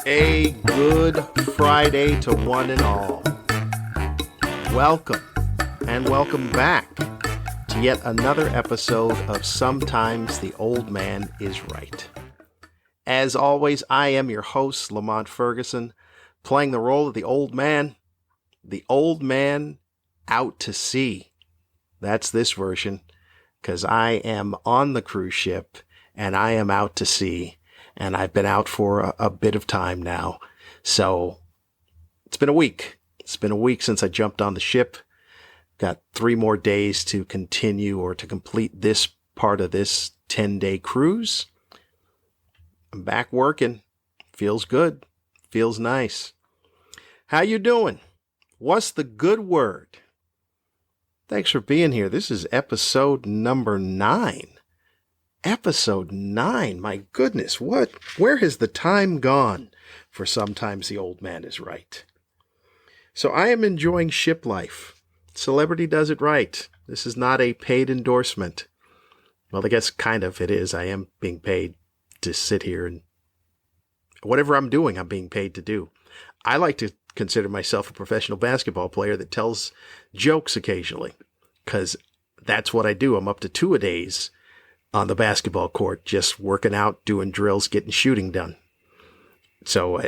A good Friday to one and all. Welcome and welcome back to yet another episode of Sometimes the Old Man is Right. As always, I am your host, Lamont Ferguson, playing the role of the old man out to sea. That's this version, because I am on the cruise ship and I am out to sea. And I've been out for a bit of time now. So it's been a week. It's been a week since I jumped on the ship. Got 3 more days to continue or to complete this part of this 10-day cruise. I'm back working. Feels good. Feels nice. How you doing? What's the good word? Thanks for being here. This is episode number 9. Episode 9. My goodness, where has the time gone for Sometimes the Old Man is Right? So I am enjoying ship life. Celebrity does it right. This is not a paid endorsement. Well, I guess kind of it is. I am being paid to sit here and whatever I'm doing, I'm being paid to do. I like to consider myself a professional basketball player that tells jokes occasionally because that's what I do. I'm up to 2-a-days on the basketball court, just working out, doing drills, getting shooting done. So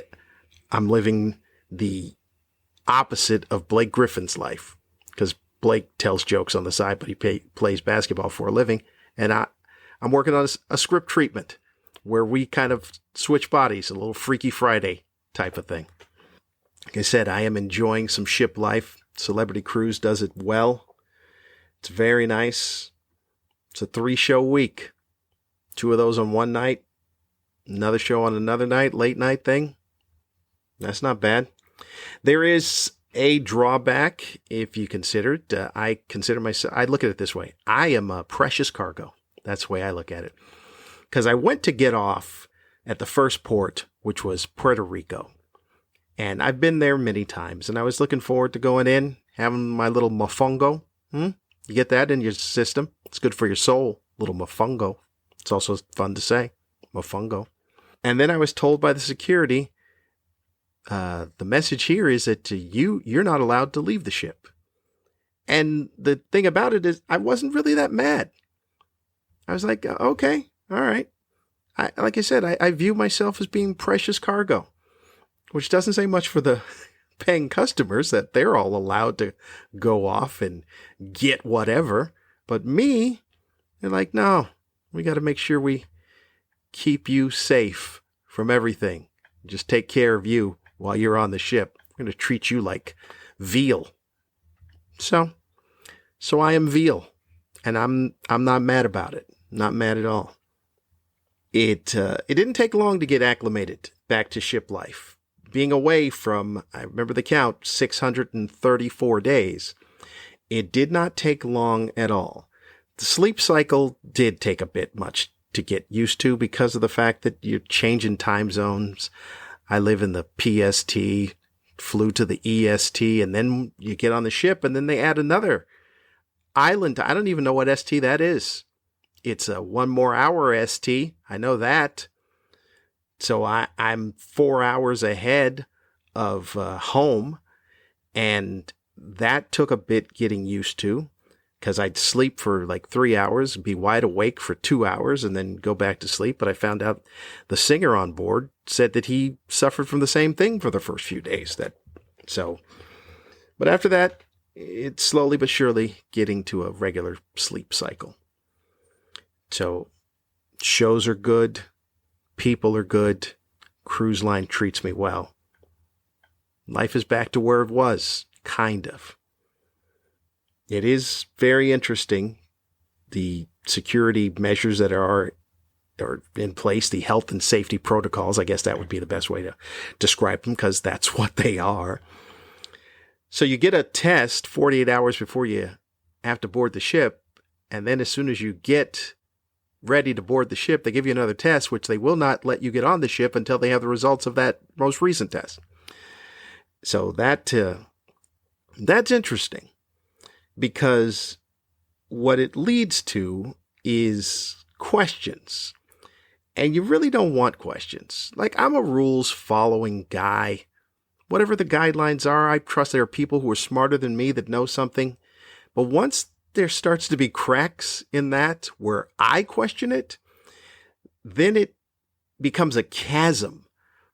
I'm living the opposite of Blake Griffin's life, because Blake tells jokes on the side, but he plays basketball for a living. And I'm working on a script treatment where we kind of switch bodies, a little Freaky Friday type of thing. Like I said, I am enjoying some ship life. Celebrity Cruise does it well. It's very nice. It's a 3-show week. 2 of those on one night, another show on another night, late night thing. That's not bad. There is a drawback if you consider it. I look at it this way. I am a precious cargo. That's the way I look at it. Because I went to get off at the first port, which was Puerto Rico. And I've been there many times. And I was looking forward to going in, having my little mofongo. You get that in your system. It's good for your soul, little mofongo. It's also fun to say, mofongo. And then I was told by the security, the message here is that you're not allowed to leave the ship. And the thing about it is, I wasn't really that mad. I was like, okay, all right. Like I said, I view myself as being precious cargo, which doesn't say much for the paying customers that they're all allowed to go off and get whatever. But me, they're like, no, we got to make sure we keep you safe from everything. Just take care of you while you're on the ship. We're going to treat you like veal. So I am veal, and I'm not mad about it. Not mad at all. It didn't take long to get acclimated back to ship life. Being away from, I remember the count, 634 days, it did not take long at all. The sleep cycle did take a bit much to get used to because of the fact that you're changing time zones. I live in the PST, flew to the EST, and then you get on the ship, and then they add another island. I don't even know what ST that is. It's a 1 more hour ST. I know that. So I'm 4 hours ahead of home, and that took a bit getting used to because I'd sleep for like 3 hours, be wide awake for 2 hours, and then go back to sleep. But I found out the singer on board said that he suffered from the same thing for the first few days. But after that, it's slowly but surely getting to a regular sleep cycle. So shows are good. People are good. Cruise line treats me well. Life is back to where it was, kind of. It is very interesting, the security measures that are in place, the health and safety protocols. I guess that would be the best way to describe them because that's what they are. So you get a test 48 hours before you have to board the ship, and then as soon as you get ready to board the ship, they give you another test, which they will not let you get on the ship until they have the results of that most recent test. So that's interesting because what it leads to is questions. And you really don't want questions. Like, I'm a rules following guy. Whatever the guidelines are, I trust there are people who are smarter than me that know something. But once there starts to be cracks in that where I question it, then it becomes a chasm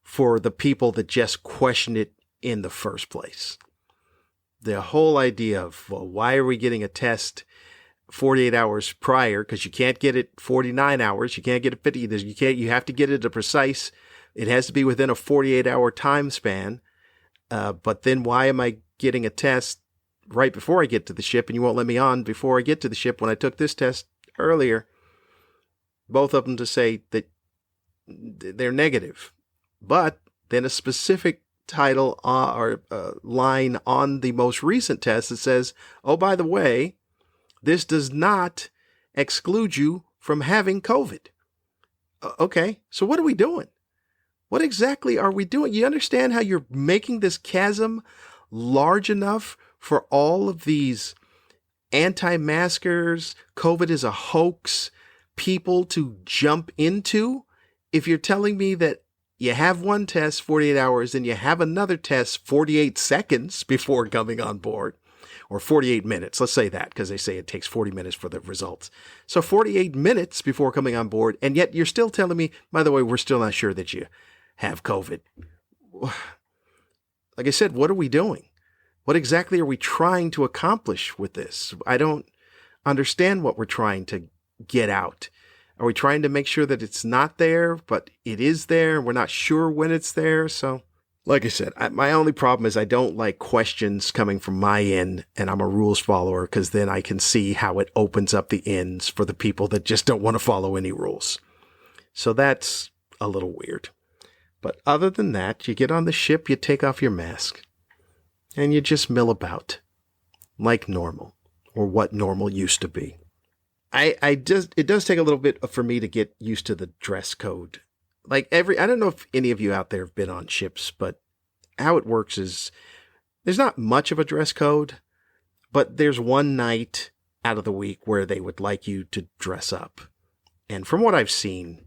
for the people that just question it in the first place. The whole idea of, well, why are we getting a test 48 hours prior? Because you can't get it 49 hours. You can't get it 50. You have to get it it has to be within a 48-hour time span. But then why am I getting a test right before I get to the ship and you won't let me on before I get to the ship when I took this test earlier? Both of them to say that they're negative. But then a specific title or line on the most recent test that says, oh, by the way, this does not exclude you from having COVID. Okay, so what are we doing? What exactly are we doing? You understand how you're making this chasm large enough for all of these anti-maskers, COVID is a hoax, people to jump into? If you're telling me that you have one test 48 hours and you have another test 48 seconds before coming on board, or 48 minutes, let's say that, because they say it takes 40 minutes for the results. So 48 minutes before coming on board, and yet you're still telling me, by the way, we're still not sure that you have COVID. Like I said, what are we doing? What exactly are we trying to accomplish with this? I don't understand what we're trying to get out. Are we trying to make sure that it's not there, but it is there, and we're not sure when it's there? So, like I said, my only problem is I don't like questions coming from my end, and I'm a rules follower, because then I can see how it opens up the ends for the people that just don't want to follow any rules. So that's a little weird. But other than that, you get on the ship, you take off your mask, and you just mill about like normal, or what normal used to be. It does take a little bit for me to get used to the dress code. Like I don't know if any of you out there have been on ships, but how it works is there's not much of a dress code, but there's one night out of the week where they would like you to dress up. And from what I've seen,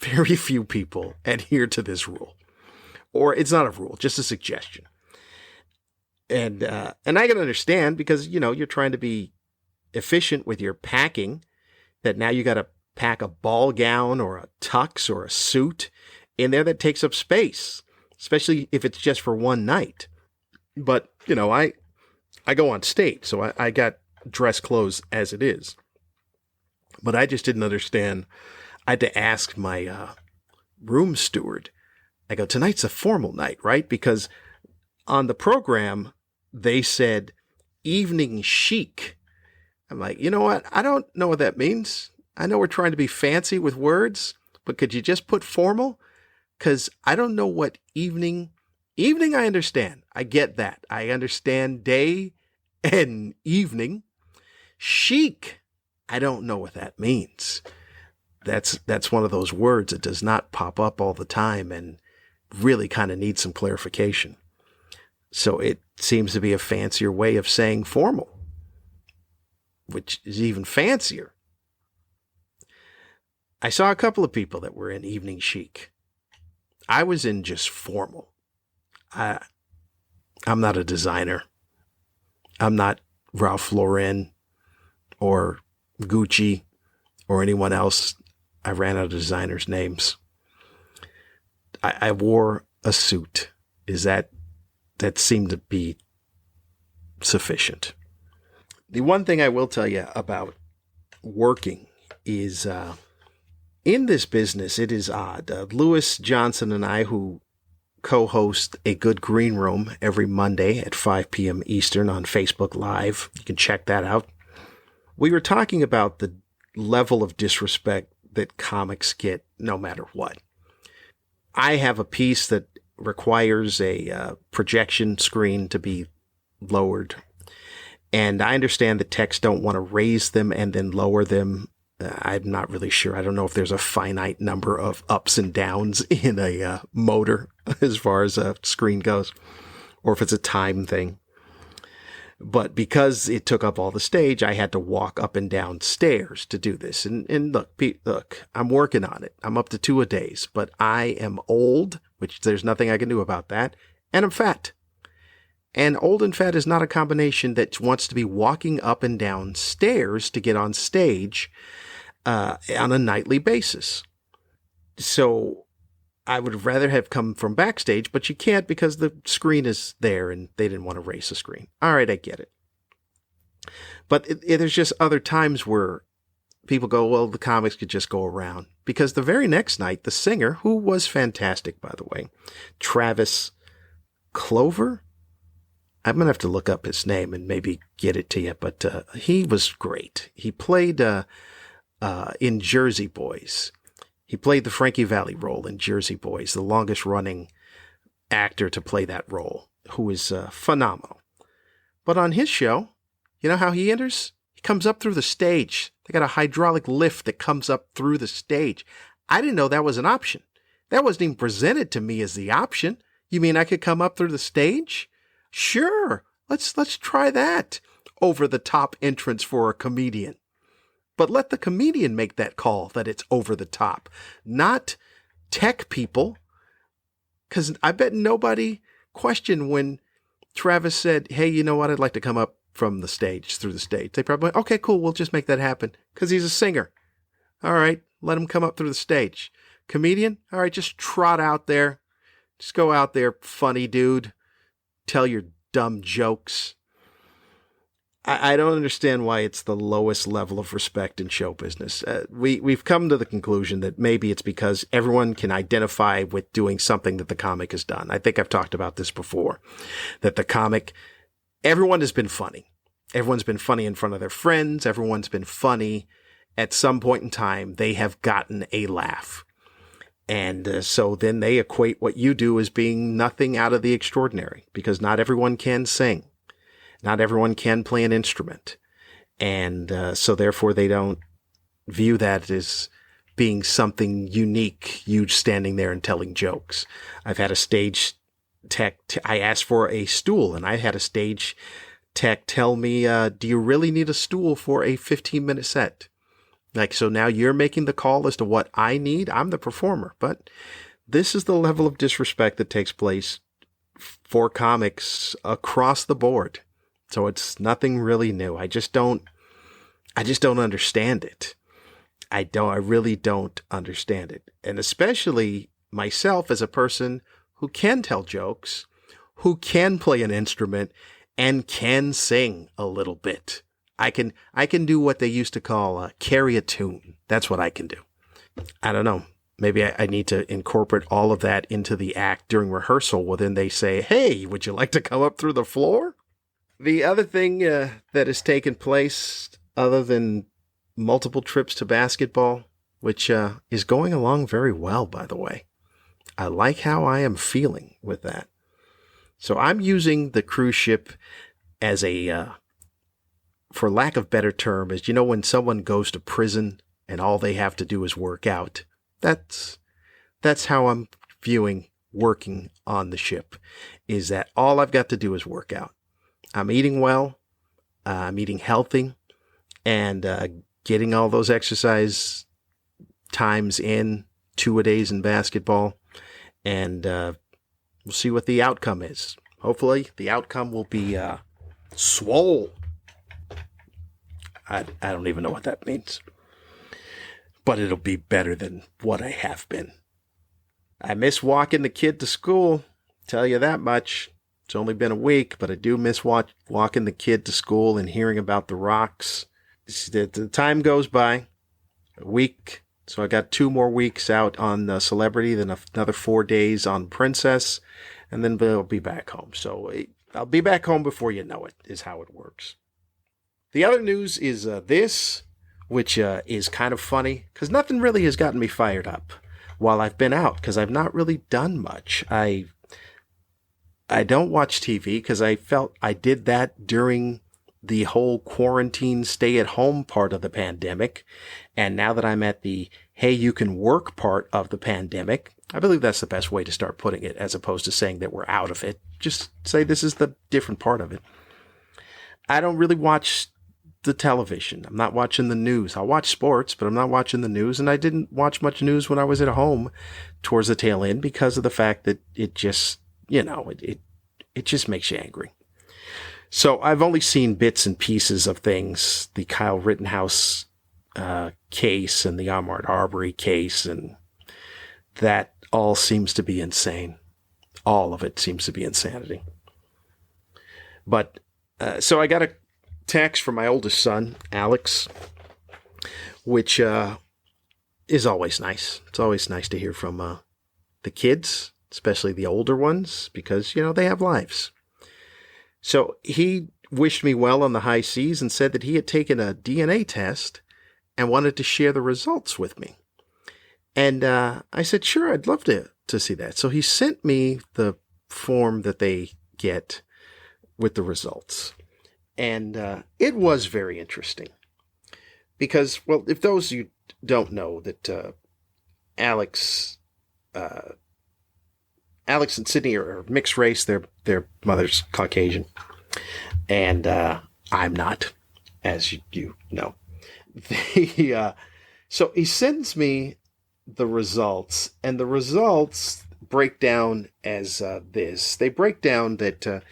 very few people adhere to this rule. Or it's not a rule, just a suggestion. And I can understand, because, you're trying to be efficient with your packing, that now you got to pack a ball gown or a tux or a suit in there that takes up space, especially if it's just for one night. But, I go on state, so I got dress clothes as it is. But I just didn't understand. I had to ask my room steward. I go, tonight's a formal night, right? Because on the program, they said evening chic. I'm like, you know what? I don't know what that means. I know we're trying to be fancy with words, but could you just put formal? Because I don't know what evening I understand. I get that. I understand day and evening. Chic, I don't know what that means. That's one of those words that does not pop up all the time and really kind of needs some clarification. So it seems to be a fancier way of saying formal, which is even fancier. I saw a couple of people that were in evening chic. I was in just formal. I'm not a designer. I'm not Ralph Lauren or Gucci or anyone else. I ran out of designers' names. I wore a suit. That seemed to be sufficient. The one thing I will tell you about working is in this business, it is odd. Lewis Johnson and I, who co-host A Good Green Room every Monday at 5 p.m. Eastern on Facebook Live. You can check that out. We were talking about the level of disrespect that comics get no matter what. I have a piece that requires a projection screen to be lowered. And I understand that techs don't want to raise them and then lower them. I'm not really sure. I don't know if there's a finite number of ups and downs in a motor as far as a screen goes, or if it's a time thing. But because it took up all the stage, I had to walk up and down stairs to do this. And look, look, I'm working on it. I'm up to 2 a days, but I am old, which there's nothing I can do about that. And I'm fat. And old and fat is not a combination that wants to be walking up and down stairs to get on stage on a nightly basis. So I would rather have come from backstage, but you can't because the screen is there and they didn't want to race the screen. All right, I get it. But there's just other times where people go, well, the comics could just go around. Because the very next night, the singer, who was fantastic, by the way, Travis Clover, I'm going to have to look up his name and maybe get it to you, but he was great. He played in Jersey Boys. He played the Frankie Valli role in Jersey Boys, the longest running actor to play that role, who is phenomenal. But on his show, you know how he enters? He comes up through the stage. They got a hydraulic lift that comes up through the stage. I didn't know that was an option. That wasn't even presented to me as the option. You mean I could come up through the stage? Sure, let's try that. Over the top entrance for a comedian. But let the comedian make that call that it's over the top, not tech people. Because I bet nobody questioned when Travis said, hey, you know what? I'd like to come up from the stage, through the stage. They probably went, okay, cool. We'll just make that happen because he's a singer. All right. Let him come up through the stage. Comedian. All right. Just trot out there. Just go out there. Funny dude. Tell your dumb jokes. I don't understand why it's the lowest level of respect in show business. We've come to the conclusion that maybe it's because everyone can identify with doing something that the comic has done. I think I've talked about this before, that the comic, everyone has been funny. Everyone's been funny in front of their friends. Everyone's been funny. At some point in time, they have gotten a laugh. And so then they equate what you do as being nothing out of the extraordinary, because not everyone can sing. Not everyone can play an instrument. And so therefore they don't view that as being something unique, you standing there and telling jokes. I've had a stage tech, I asked for a stool, and I had a stage tech tell me, do you really need a stool for a 15-minute set? Like, so now you're making the call as to what I need? I'm the performer. But this is the level of disrespect that takes place for comics across the board. So it's nothing really new. I just don't understand it. I really don't understand it. And especially myself as a person who can tell jokes, who can play an instrument, and can sing a little bit. I can do what they used to call carry a tune. That's what I can do. I don't know. Maybe I need to incorporate all of that into the act during rehearsal. Well, then they say, hey, would you like to come up through the floor? The other thing that has taken place, other than multiple trips to basketball, which is going along very well, by the way. I like how I am feeling with that. So I'm using the cruise ship as a, for lack of better term, is, you know, when someone goes to prison and all they have to do is work out. That's how I'm viewing working on the ship, is that all I've got to do is work out. I'm eating well, I'm eating healthy, and getting all those exercise times in, 2 a days in basketball, and we'll see what the outcome is. Hopefully, the outcome will be swole. I don't even know what that means, but it'll be better than what I have been. I miss walking the kid to school, tell you that much. It's only been a week, but I do miss walking the kid to school and hearing about the rocks. The time goes by, a week, so I got 2 more weeks out on Celebrity, then another 4 days on Princess, and then I'll be back home. So I'll be back home before you know it, is how it works. The other news is this, which is kind of funny, because nothing really has gotten me fired up while I've been out, because I've not really done much. I don't watch TV because I felt I did that during the whole quarantine stay-at-home part of the pandemic. And now that I'm at the, hey, you can work part of the pandemic, I believe that's the best way to start putting it, as opposed to saying that we're out of it. Just say this is the different part of it. I don't really watch the television. I'm not watching the news. I'll watch sports, but I'm not watching the news. And I didn't watch much news when I was at home towards the tail end because of the fact that it just, it just makes you angry. So I've only seen bits and pieces of things, the Kyle Rittenhouse case and the Ahmaud Arbery case, and that all seems to be insane. All of it seems to be insanity. But so I got a text from my oldest son, Alex, which is always nice. It's always nice to hear from the kids, especially the older ones, because, they have lives. So he wished me well on the high seas and said that he had taken a DNA test and wanted to share the results with me. And I said, sure, I'd love to see that. So he sent me the form that they get with the results. And it was very interesting because, well, if those of you don't know that Alex and Sydney are mixed race, their mother's Caucasian, and I'm not, as you know. So he sends me the results, and the results break down as this. They break down that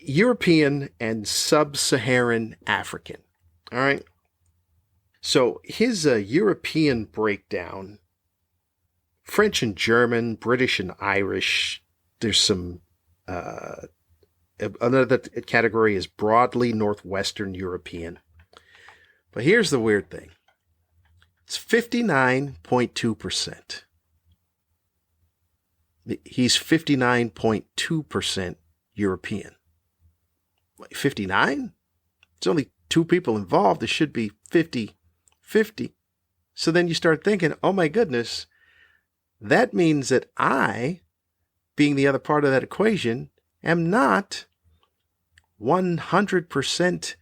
European and sub-Saharan African. All right. So his European breakdown, French and German, British and Irish. There's some, another category is broadly Northwestern European. But here's the weird thing. It's 59.2%. He's 59.2% European. 59? It's only two people involved. It should be 50-50. So then you start thinking, oh my goodness, that means that I, being the other part of that equation, am not 100%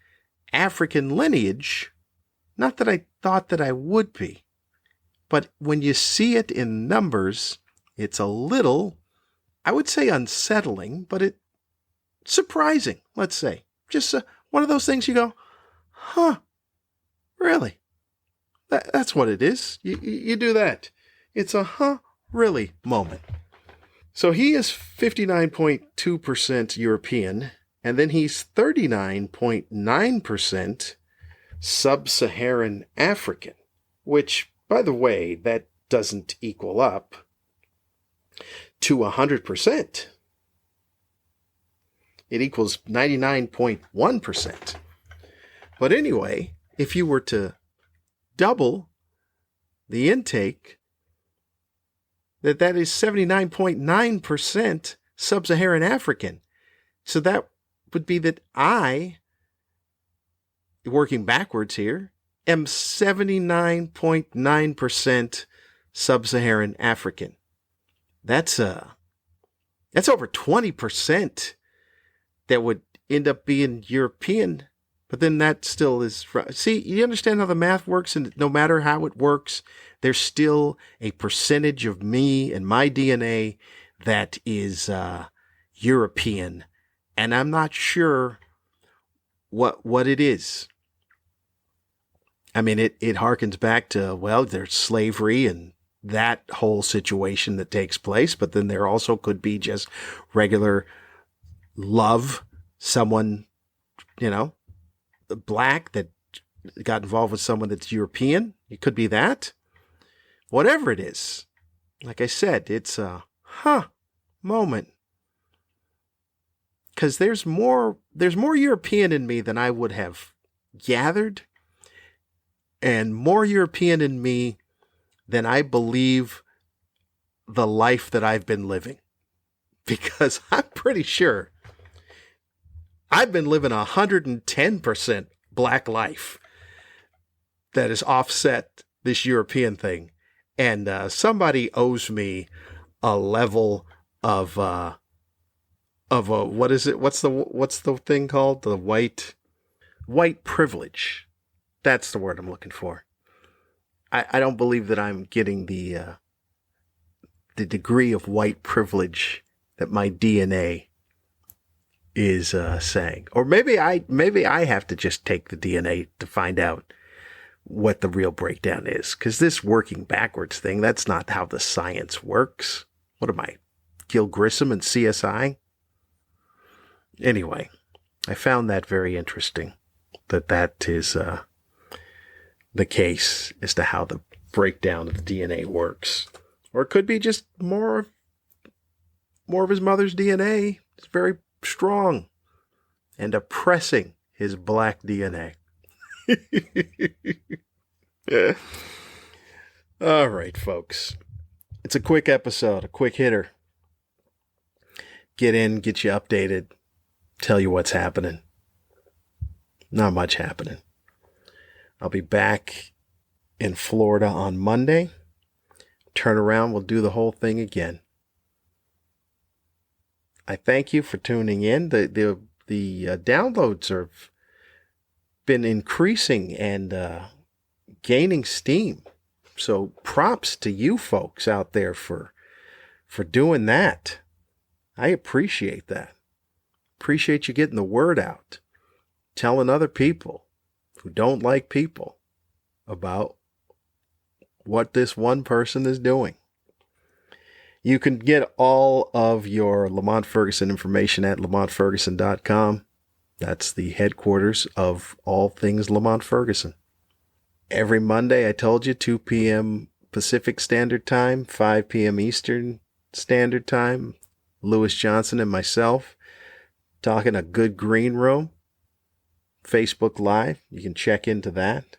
African lineage. Not that I thought that I would be. But when you see it in numbers, it's a little, I would say unsettling, but it's surprising, let's say. Just one of those things you go, huh, really? That's what it is. You do that. It's a huh, really moment. So he is 59.2% European, and then he's 39.9% sub-Saharan African, which, by the way, that doesn't equal up to 100%. It equals 99.1%. But anyway, if you were to double the intake, that is 79.9% sub-Saharan African. So that would be that I, working backwards here, am 79.9% sub-Saharan African. That's over 20% that would end up being European. But then that still is... See, you understand how the math works, and no matter how it works, there's still a percentage of me and my DNA that is European. And I'm not sure what it is. I mean, it harkens back to, well, there's slavery and that whole situation that takes place. But then there also could be just regular love, someone, black that got involved with someone that's European. It could be that. Whatever it is, like I said, it's a moment. Because there's more European in me than I would have gathered, and more European in me than I believe the life that I've been living. Because I'm pretty sure I've been living 110% black life that has offset this European thing. And somebody owes me a level of what is it? What's the thing called? The white privilege. That's the word I'm looking for. I don't believe that I'm getting the degree of white privilege that my DNA is saying. Or maybe I have to just take the DNA to find out what the real breakdown is. Because this working backwards thing, that's not how the science works. What am I, Gil Grissom and CSI? Anyway, I found that very interesting, that is the case as to how the breakdown of the DNA works. Or it could be just more of his mother's DNA. It's very strong and oppressing his black DNA. All right, folks. It's a quick episode, a quick hitter. Get in, get you updated, tell you what's happening. Not much happening. I'll be back in Florida on Monday. Turn around, we'll do the whole thing again. I thank you for tuning in. The downloads have been increasing and gaining steam. So props to you folks out there for doing that. I appreciate that. Appreciate you getting the word out, telling other people who don't like people about what this one person is doing. You can get all of your Lamont Ferguson information at lamontferguson.com. That's the headquarters of all things Lamont Ferguson. Every Monday, I told you, 2 p.m. Pacific Standard Time, 5 p.m. Eastern Standard Time, Lewis Johnson and myself talking a good green room. Facebook Live, you can check into that.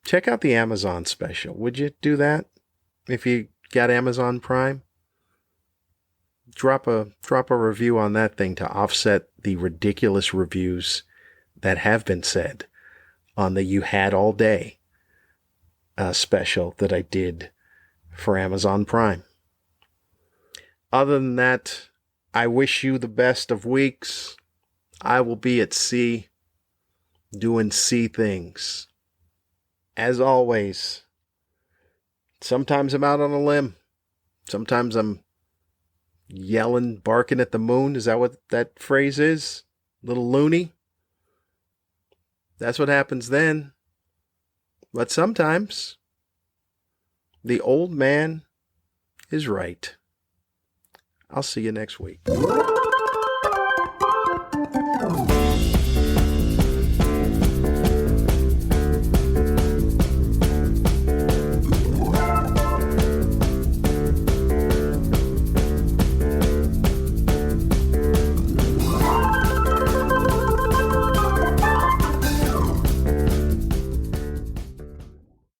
Check out the Amazon special. Would you do that if you got Amazon Prime? Drop a review on that thing to offset the ridiculous reviews that have been said on the You Had All Day special that I did for Amazon Prime. Other than that, I wish you the best of weeks. I will be at sea doing sea things. As always, sometimes I'm out on a limb. Sometimes I'm yelling, barking at the moon. Is that what that phrase is? Little loony? That's what happens then. But sometimes the old man is right. I'll see you next week.